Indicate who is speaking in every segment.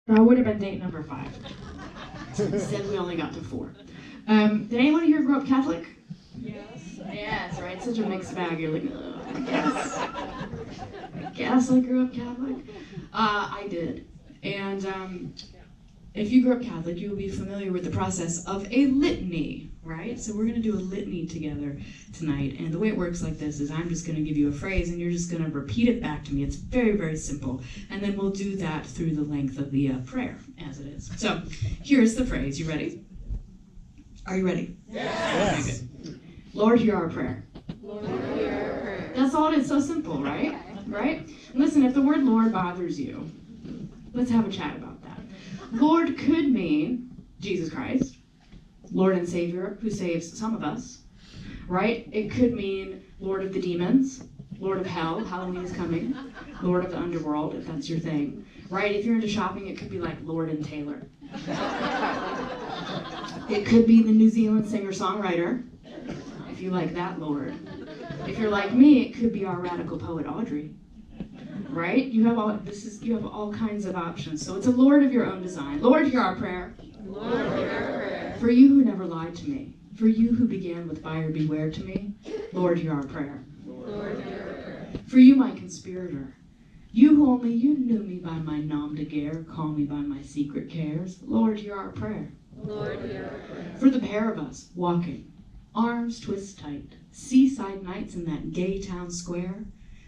Speaker 1: That would have been date number 5. Instead, we only got to 4. Did anyone here grow up Catholic? Yes, right? Such a mixed bag. You're like, ugh, I guess I grew up Catholic. I did. And if you grew up Catholic, you will be familiar with the process of a litany, right? So we're going to do a litany together tonight. And the way it works like this is I'm just going to give you a phrase, and you're just going to repeat it back to me. It's very, very simple. And then we'll do that through the length of the prayer, as it is. So here's the phrase. You ready? Are you ready?
Speaker 2: Yes.
Speaker 1: Okay, good. Lord, hear our prayer.
Speaker 2: Lord, hear our prayer.
Speaker 1: That's all it is. So simple, right? Right? And listen, if the word Lord bothers you, let's have a chat about that. Lord could mean Jesus Christ, Lord and Savior, who saves some of us, right? It could mean Lord of the demons, Lord of hell, Halloween is coming, Lord of the underworld, if that's your thing, right? If you're into shopping, it could be like Lord and Taylor. It could be the New Zealand singer-songwriter, if you like that Lord. If you're like me, it could be our radical poet Audrey, right? You have all kinds of options. So it's a Lord of your own design. Lord, hear our prayer.
Speaker 2: Lord, hear our prayer.
Speaker 1: For you who never lied to me, for you who began with buyer beware to me, Lord, hear our prayer.
Speaker 2: Lord, hear our prayer.
Speaker 1: For you, my conspirator, you who only you knew me by my nom de guerre, call me by my secret cares, Lord, hear our prayer.
Speaker 2: Lord, hear our prayer.
Speaker 1: For the pair of us, walking, arms twist tight, seaside nights in that gay town square,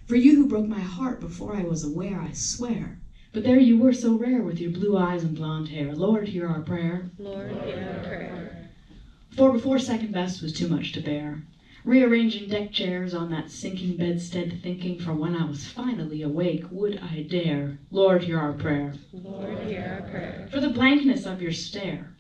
Speaker 1: for you who broke my heart before I was aware, I swear. But there you were so rare with your blue eyes and blonde hair, Lord, hear our prayer.
Speaker 2: Lord, hear our prayer.
Speaker 1: For before second best was too much to bear, rearranging deck chairs on that sinking bedstead, thinking for when I was finally awake, would I dare, Lord, hear our prayer.
Speaker 2: Lord, hear our prayer.
Speaker 1: For the blankness of your stare,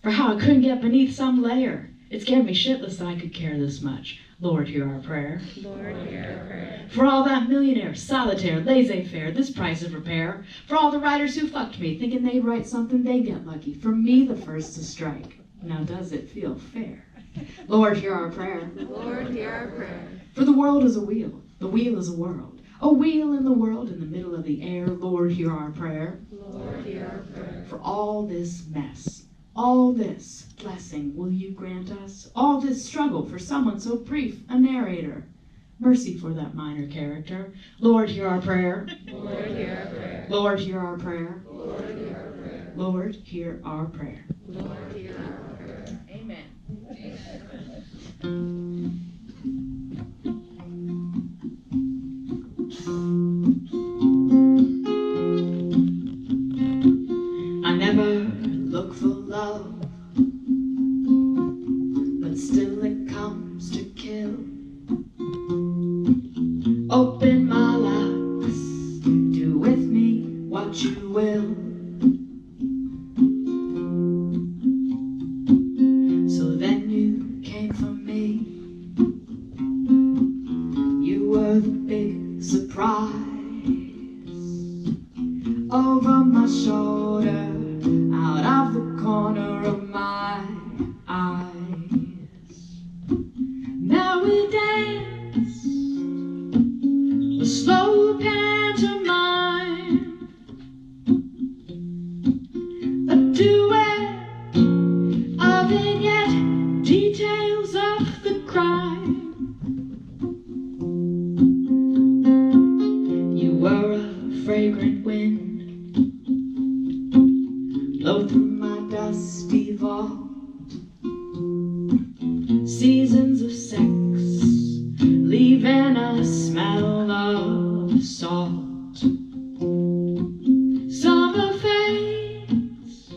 Speaker 1: for how I couldn't get beneath some layer, it scared me shitless that I could care this much, Lord, hear our prayer.
Speaker 2: Lord, hear our prayer.
Speaker 1: For all that millionaire, solitaire, laissez-faire, this price of repair, for all the writers who fucked me, thinking they'd write something they'd get lucky, for me the first to strike. Now does it feel fair? Lord, hear our prayer.
Speaker 2: Lord, hear our prayer.
Speaker 1: For the world is a wheel, the wheel is a world, a wheel in the world in the middle of the air, Lord, hear our prayer.
Speaker 2: Lord, hear our prayer.
Speaker 1: For all this mess, all this blessing will you grant us, all this struggle for someone so brief, a narrator. Mercy for that minor character. Lord, hear our prayer.
Speaker 2: Lord, hear our prayer.
Speaker 1: Lord, hear our prayer.
Speaker 2: Lord, hear our prayer.
Speaker 1: Lord, hear our prayer.
Speaker 2: Lord, hear our prayer.
Speaker 1: Amen. I never look for love, but still it comes to kill. Open my locks, do with me what you will. So then you came for me. You were the big surprise. Over my shoulder, out of the corner of my eyes. Now we dance a slow pantomime, a duet, a vignette, details of the crime. You were a fragrant wind, blow through my dusty vault. Seasons of sex, leaving a smell of salt. Summer fades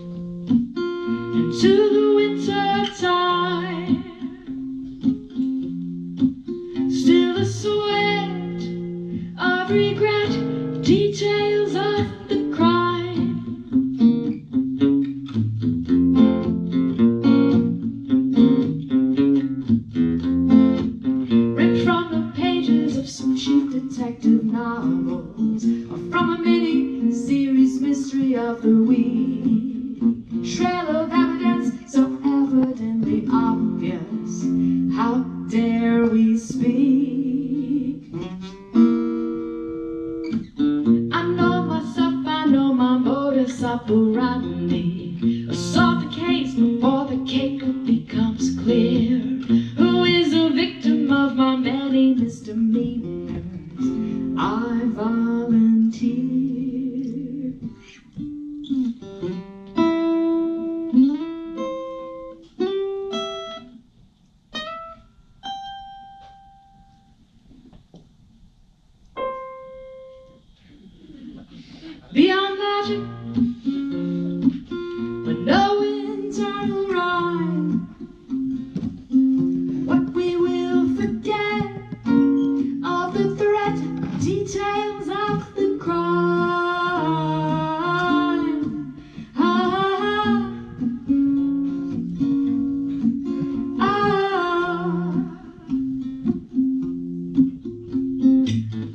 Speaker 1: into the winter time. Still a sweat of regret, details of the crime. Ripped from the pages of some cheap detective novels, or from a mini-series mystery of the week. Trail of evidence so evidently obvious, how dare we speak? I know myself, I know my modus operandi. around me. Solve the case before the cake becomes clear. Who is a victim of my many misdemeanors? I volunteer. Beyond magic, but no internal rhyme. What we will forget of the threat, details of the crime. Ah, ah,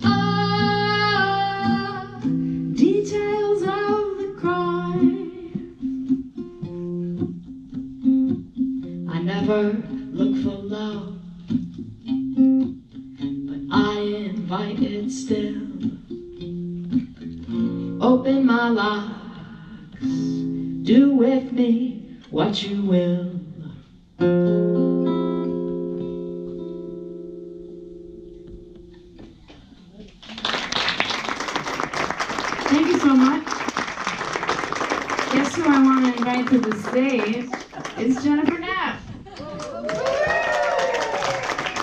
Speaker 1: ah, details of the crime. I never look for love, but I invite it still. Open my locks, do with me what you will. Thank you so much. Guess who I want to invite to the stage? It's Jennifer.